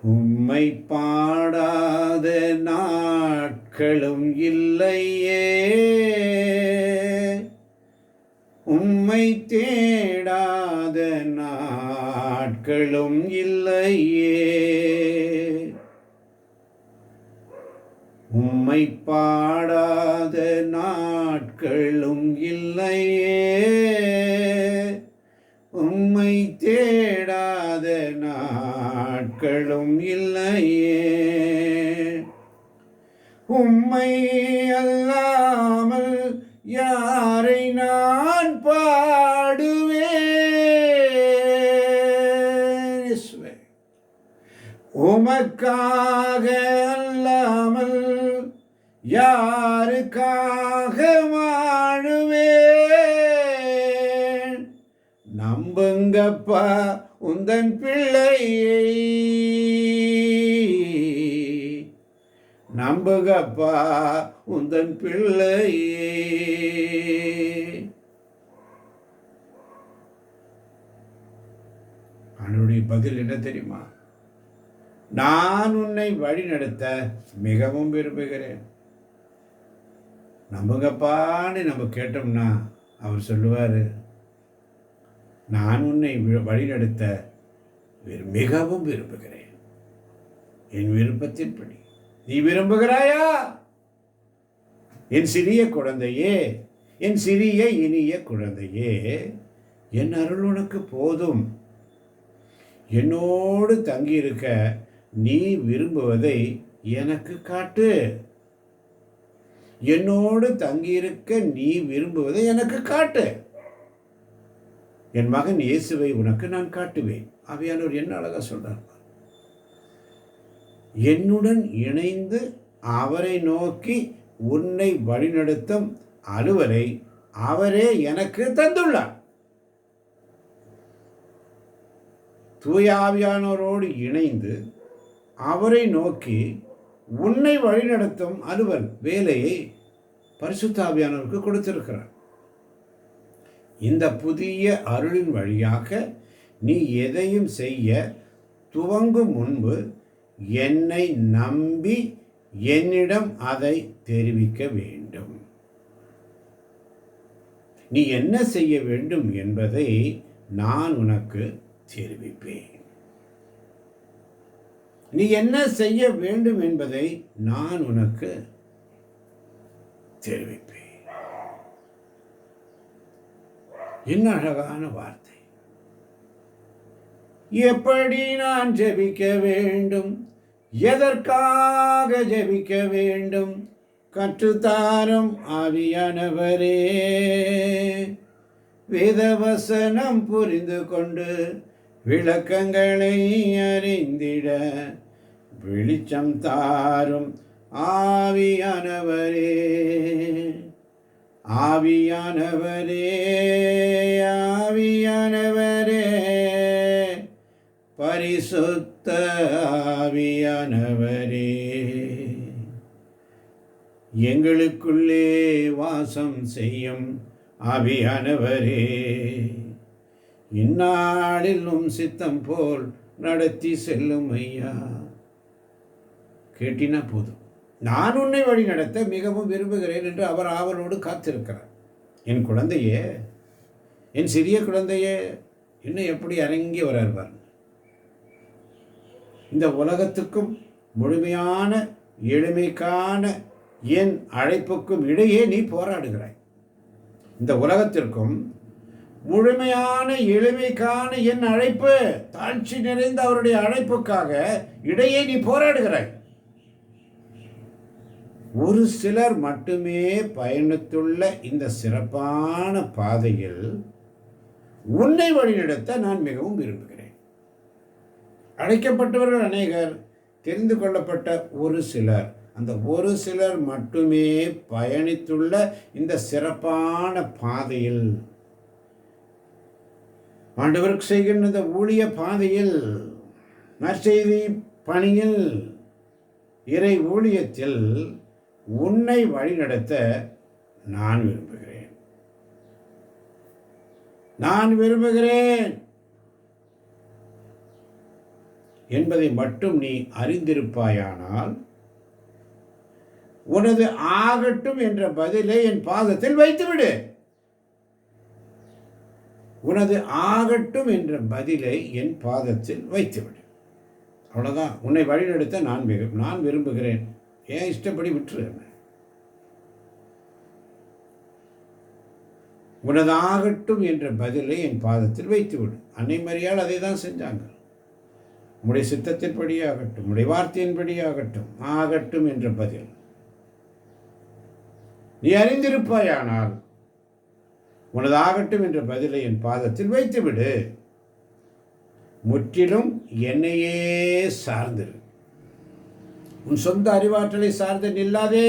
உம்மை பாடாத நாட்களும் இல்லையே, உம்மை தேடாத நாட்களும் இல்லையே. உம்மை பாடாத நாட்களும் இல்லையே, உம்மை தேடாத நாட்களும் இல்லையே. உம்மை அல்லாமல் யாரை நான் பாடுவேன்? உமக்காக அல்லாமல் யாருக்காக வாழுவேன்? நம்புங்கப்பா உந்தன் பிள்ளையை, நம்புகப்பா உந்தன் பிள்ளையே. அவனுடைய பதில் என்ன தெரியுமா? நான் உன்னை வழி நடத்த மிகவும் விரும்புகிறேன். நம்புங்கப்பான்னு நம்ம கேட்டோம்னா அவர் சொல்லுவார், நான் உன்னை வழி நடத்த மிகவும் விரும்புகிறேன். என் விருப்பத்தின்படி நீ விரும்புகிறாயா? என் சிறிய குழந்தையே, என் சிறிய இனிய குழந்தையே, என் அருள் உனக்கு போதும். என்னோடு தங்கியிருக்க நீ விரும்புவதை எனக்கு காட்டு. என்னோடு தங்கியிருக்க நீ விரும்புவதை எனக்கு காட்டு. என் மகன் இயேசுவை உனக்கு நான் காட்டுவேன். ஆவியானவர் என்ன அழகா சொல்றார். என்னுடன் இணைந்து அவரை நோக்கி உன்னை வழிநடத்தும் அலுவலை அவரே எனக்கு தந்துள்ளார். தூய ஆவியானவரோடு இணைந்து அவரை நோக்கி உன்னை வழிநடத்தும் அலுவல் வேலையை பரிசுத்த ஆவியானவருக்கு கொடுத்திருக்கிறார். இந்த புதிய அருளின் வழியாக நீ எதையும் செய்ய துவங்கும் முன்பு என்னை நம்பி என்னிடம் அதை தெரிவிக்க வேண்டும். நீ என்ன செய்ய வேண்டும் என்பதை நான் உனக்கு தெரிவிப்பேன். நீ என்ன செய்ய வேண்டும் என்பதை நான் உனக்கு தெரிவிப்பேன். என்ன அழகான வார்த்தை! எப்படி நான் ஜெபிக்க வேண்டும், எதற்காக ஜெபிக்க வேண்டும், கற்றுத்தாரும் ஆவியானவரே. வேதவசனம் புரிந்து கொண்டு விளக்கங்களை அறிந்திட வெளிச்சம் தாரும் ஆவியானவரே. ஆவியானவரே, ஆவியானவரே, பரிசுத்த ஆவியானவரே, எங்களுக்குள்ளே வாசம் செய்யும் ஆவியானவரே, இந்நாளிலும் சித்தம் போல் நடத்தி செல்லும் ஐயா. கேட்டினா போதும். நான் உன்னை வழி நடத்த மிகவும் விரும்புகிறேன் என்று அவர் ஆவலோடு காத்திருக்கிறார். என் குழந்தையே, என் சிறிய குழந்தையே, இன்னும் எப்படி இறங்கி வரார். இந்த உலகத்துக்கும் முழுமையான எளிமைக்கான என் அழைப்புக்கும் இடையே நீ போராடுகிறாய். இந்த உலகத்திற்கும் முழுமையான எளிமைக்கான என் அழைப்பு, தாழ்ச்சி நிறைந்த அவருடைய அழைப்புக்காக இடையே நீ போராடுகிறாய். ஒரு சிலர் மட்டுமே பயணித்துள்ள இந்த சிறப்பான பாதையில் உன்னை வழிநடத்த நான் மிகவும் விரும்புகிறேன். அழைக்கப்பட்டவர்கள் அநேகர், தெரிந்து கொள்ளப்பட்ட ஒரு சிலர், அந்த ஒரு சிலர் மட்டுமே பயணித்துள்ள இந்த சிறப்பான பாதையில், ஆண்டவருக்கு செய்கின்ற இந்த ஊழிய பாதையில், நற்செய்தி பணியில், இறை ஊழியத்தில் உன்னை வழிநடத்த நான் விரும்புகிறேன். என்பதை மட்டும் நீ அறிந்திருப்பாயானால் உனது ஆகட்டும் என்ற பதிலை என் பாதத்தில் வைத்துவிடு. உனது ஆகட்டும் என்ற பதிலை என் பாதத்தில் வைத்துவிடு. அவ்வளோதான். உன்னை வழிநடத்த நான் விரும்புகிறேன். ஏன் இஷ்டப்படி விட்டுரு. உனது ஆகட்டும் என்ற பதிலை என் பாதத்தில் வைத்துவிடு. அன்னை மரியாள் அதை தான் செஞ்சாங்க. உம்முடைய சித்தத்தின்படியாகட்டும், உம்முடைய வார்த்தையின்படியாகட்டும், ஆகட்டும் என்ற பதில் நீ அறிந்திருப்பாயானால் உனது ஆகட்டும் என்ற பதிலை என் பாதத்தில் வைத்துவிடு. முற்றிலும் என்னையே சார்ந்திரு. உன் சொந்த அறிவாற்றலை சார்ந்து நில்லாதே.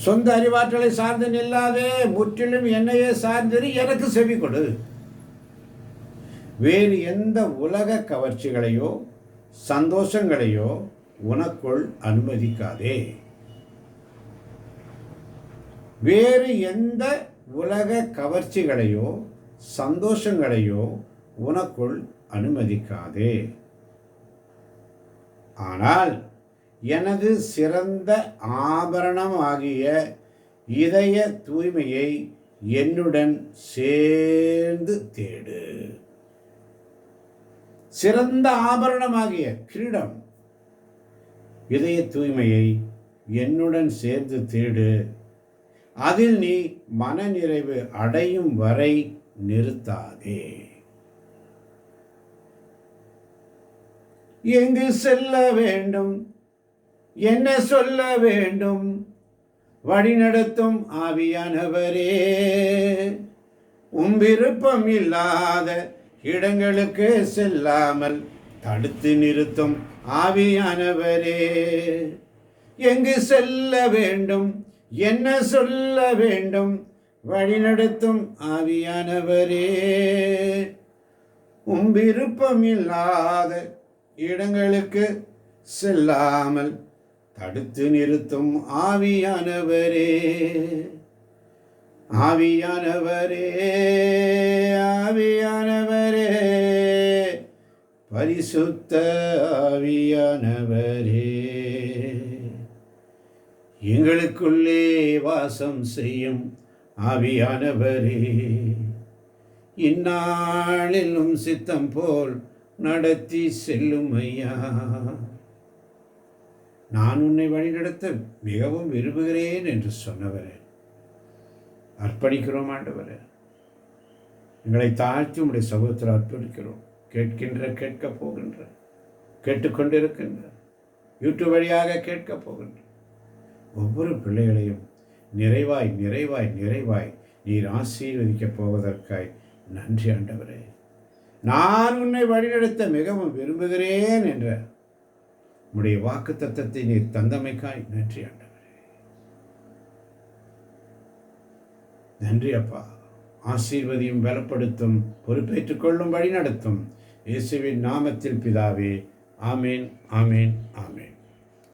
சொந்த அறிவாற்றலை சார்ந்து நில்லாதே. முற்றிலும் என்னையே சார்ந்திரு. எனக்கு செவி கொடு. வேறு எந்த உலக கவர்ச்சிகளையோ சந்தோஷங்களையோ உனக்குள் அனுமதிக்காதே. வேறு எந்த உலக கவர்ச்சிகளையோ சந்தோஷங்களையோ உனக்குள் அனுமதிக்காதே. ஆனால் எனது சிறந்த ஆபரணம் ஆகிய இதய தூய்மையை என்னுடன் சேர்ந்து தேடு. சிறந்த ஆபரணமாகிய கிரீடம், இதய தூய்மையை என்னுடன் சேர்ந்து தேடு. அதில் நீ மனநிறைவு அடையும் வரை நிறுத்தாதே. எங்கு செல்ல வேண்டும், என்ன சொல்ல வேண்டும், வழிநடத்தும் ஆவியானவரே, விருப்பம் இல்லாத இடங்களுக்கு செல்லாமல் தடுத்து நிறுத்தும் ஆவியானவரே. எங்கு செல்ல வேண்டும், என்ன சொல்ல வேண்டும், வழிநடத்தும் ஆவியானவரே, விருப்பம் இல்லாத இடங்களுக்கு செல்லாமல் தடுத்து நிறுத்தும் ஆவியானவரே. ஆவியானவரே, ஆவியானவரே, பரிசுத்த ஆவியானவரே, எங்களுக்குள்ளே வாசம் செய்யும் ஆவியானவரே, இந்நாளிலும் சித்தம் போல் நடத்தி செல்லும் ஐயா. நான் உன்னை வழிநடத்த மிகவும் விரும்புகிறேன் என்று சொன்னவரே, அர்ப்பணிக்கிறோம் ஆண்டவரே. எங்களை தாழ்த்தி உம்முடைய சமூகத்தில் அர்ப்பணிக்கிறோம். கேட்கப் போகின்ற, கேட்டுக்கொண்டிருக்கின்ற, யூடியூப் வழியாக கேட்கப் போகின்ற ஒவ்வொரு பிள்ளைகளையும் நிறைவாய் நிறைவாய் நிறைவாய் நீர் ஆசீர்வதிக்கப் போவதற்காய் நன்றி ஆண்டவரே. நான் உன்னை வழிநடத்த மிகவும் விரும்புகிறேன் என்ற உம்முடைய வாக்கு தத்தத்தை நீர் தந்தமைக்காய் நன்றி ஆண்டவரே. நன்றி அப்பா. ஆசீர்வதியும் பலப்படுத்தும், பொறுப்பேற்றுக் கொள்ளும், வழி நடத்தும். இயேசுவின் நாமத்தில் பிதாவே. ஆமேன், ஆமேன், ஆமேன்.